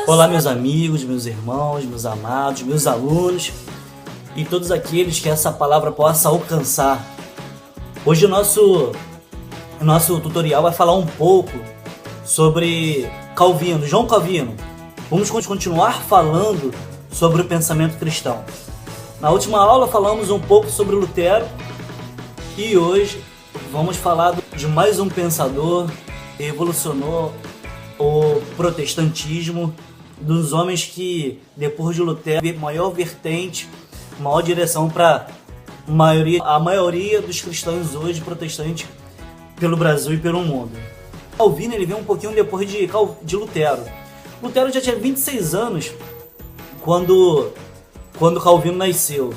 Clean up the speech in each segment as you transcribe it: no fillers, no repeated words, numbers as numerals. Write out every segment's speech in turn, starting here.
Olá, meus amigos, meus irmãos, meus amados, meus alunos e todos aqueles que essa palavra possa alcançar. Hoje o nosso tutorial vai falar um pouco sobre Calvino, João Calvino. Vamos continuar falando sobre o pensamento cristão. Na última aula falamos um pouco sobre Lutero e hoje vamos falar de mais um pensador que revolucionou o protestantismo, dos homens que, depois de Lutero, maior vertente, maior direção para a maioria dos cristãos hoje protestantes pelo Brasil e pelo mundo. Calvino, ele veio um pouquinho depois de Lutero. Lutero já tinha 26 anos quando Calvino nasceu.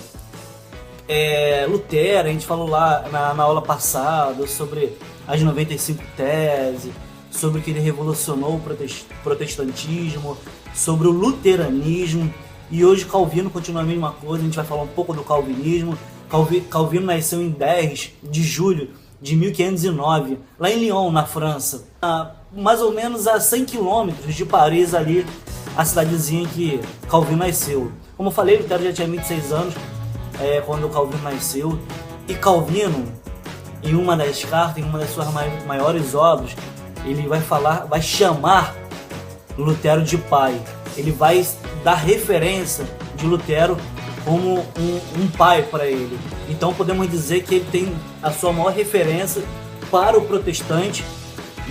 Lutero, a gente falou lá na aula passada sobre as 95 teses, sobre que ele revolucionou o protestantismo, sobre o luteranismo, e hoje Calvino continua a mesma coisa. A gente vai falar um pouco do calvinismo. Calvino nasceu em 10 de julho de 1509, lá em Lyon, na França, mais ou menos a 100 quilômetros de Paris, ali, a cidadezinha que Calvino nasceu. Como eu falei, Lutero já tinha 26 anos quando Calvino nasceu, e Calvino, em uma das cartas, em uma das suas maiores obras, ele vai chamar Lutero de pai. Ele vai dar referência de Lutero como um pai para ele. Então podemos dizer que ele tem a sua maior referência para o protestante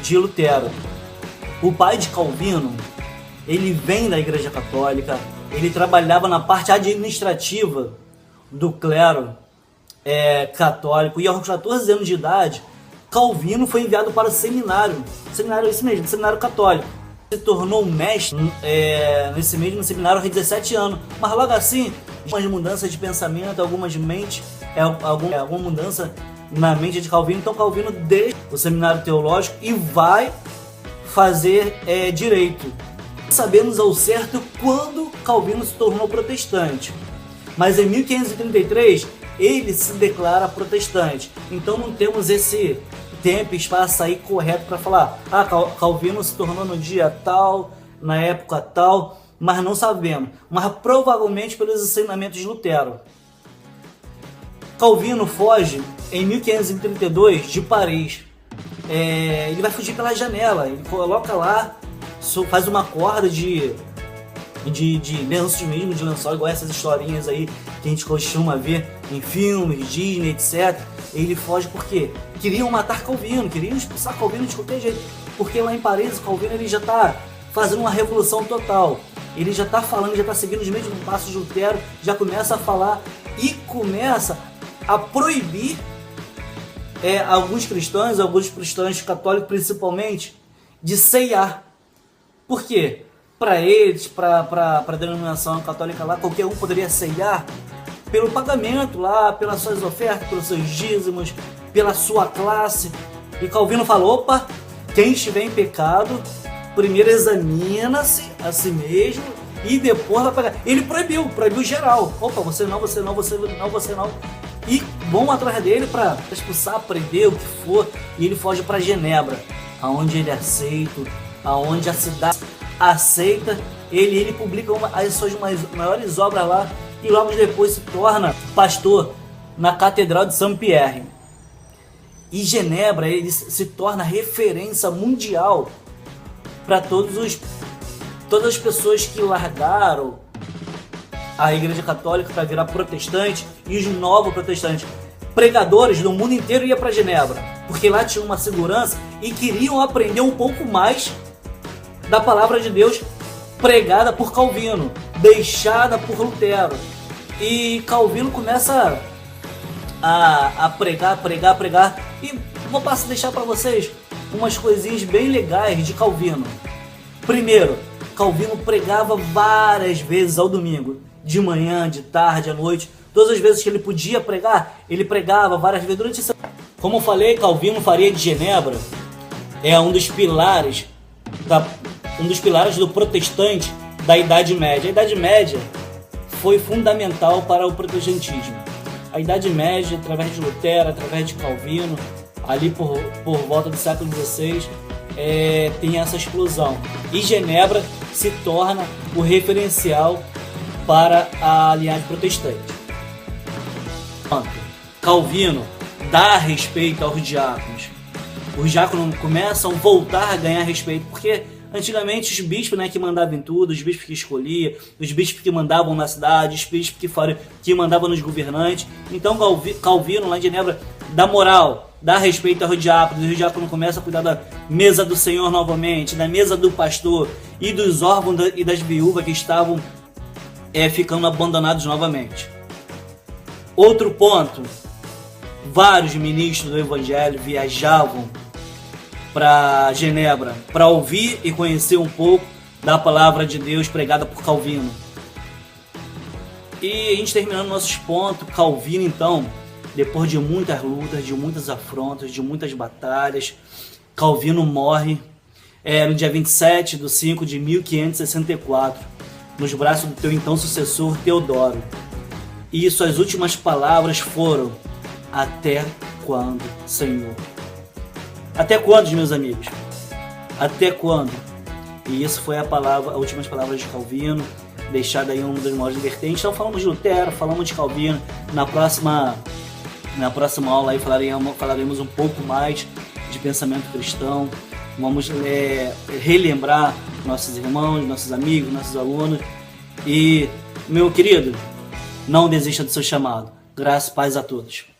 de Lutero. O pai de Calvino, ele vem da Igreja Católica, ele trabalhava na parte administrativa do clero católico, e aos 14 anos de idade, Calvino foi enviado para o seminário isso mesmo, seminário católico. Se tornou mestre nesse mesmo seminário aos 17 anos, mas logo assim, algumas mudanças de pensamento, alguma mudança na mente de Calvino. Então Calvino deixa o seminário teológico e vai fazer direito. Sabemos ao certo quando Calvino se tornou protestante, mas em 1533 ele se declara protestante. Então não temos esse tempo e espaço aí correto para falar Calvino se tornou no dia tal, na época tal, mas não sabemos, mas provavelmente pelos ensinamentos de Lutero. Calvino foge em 1532 de Paris. Ele vai fugir pela janela, ele coloca lá, faz uma corda de lenços mesmo, de lençol, igual essas historinhas aí que a gente costuma ver em filmes, Disney, etc. Ele foge porque queriam matar Calvino, queriam expulsar Calvino de qualquer jeito, porque lá em Paris Calvino ele já está fazendo uma revolução total, ele já está falando, já está seguindo os mesmos passos de Lutero, já começa a falar e começa a proibir alguns cristãos católicos principalmente, de ceiar. Por quê? Para eles, para a denominação católica lá, qualquer um poderia ceiar pelo pagamento lá, pelas suas ofertas, pelos seus dízimos, pela sua classe. E Calvino falou: opa, quem estiver em pecado, primeiro examina-se a si mesmo e depois vai pagar. Ele proibiu geral. Opa, você não. E vão atrás dele para expulsar, prender, o que for. E ele foge para Genebra, aonde ele é aceito, aonde a cidade aceita ele publica as suas maiores obras lá, e logo depois se torna pastor na Catedral de Saint-Pierre. E Genebra, ele se torna referência mundial para todas as pessoas que largaram a Igreja Católica para virar protestante, e os novos protestantes. Pregadores do mundo inteiro iam para Genebra, porque lá tinha uma segurança e queriam aprender um pouco mais da palavra de Deus pregada por Calvino, deixada por Lutero. E Calvino começa a pregar, e vou deixar para vocês umas coisinhas bem legais de Calvino. Primeiro, Calvino pregava várias vezes ao domingo, de manhã, de tarde, à noite. Todas as vezes que ele podia pregar, ele pregava várias vezes durante a semana. Como eu falei, Calvino Faria de Genebra é um dos pilares do protestante da Idade Média. A Idade Média foi fundamental para o protestantismo. A Idade Média, através de Lutero, através de Calvino, ali por volta do século XVI, tem essa explosão. E Genebra se torna o referencial para a linhagem protestante. Calvino dá respeito aos diáconos. Os diáconos começam a voltar a ganhar respeito, porque antigamente os bispos, né, que mandavam em tudo, os bispos que escolhiam, os bispos que mandavam na cidade, os bispos que mandavam nos governantes. Então Calvino, lá em Genebra, dá moral, dá respeito aos diáconos, e os diáconos começam a cuidar da mesa do Senhor novamente, da mesa do pastor e dos órfãos e das viúvas que estavam ficando abandonados novamente. Outro ponto, vários ministros do Evangelho viajavam para Genebra para ouvir e conhecer um pouco da palavra de Deus pregada por Calvino. E a gente terminando nossos pontos, Calvino então, depois de muitas lutas, de muitas afrontas, de muitas batalhas, Calvino morre no dia 27 de 5 de 1564, nos braços do teu então sucessor Teodoro. E suas últimas palavras foram: até quando, Senhor? Até quando, meus amigos? Até quando? E isso foi as últimas palavras de Calvino, deixada aí uma das maiores vertentes. Então falamos de Lutero, falamos de Calvino. Na próxima aula aí falaremos um pouco mais de pensamento cristão. Vamos relembrar nossos irmãos, nossos amigos, nossos alunos. E, meu querido, não desista do seu chamado. Graça e paz a todos.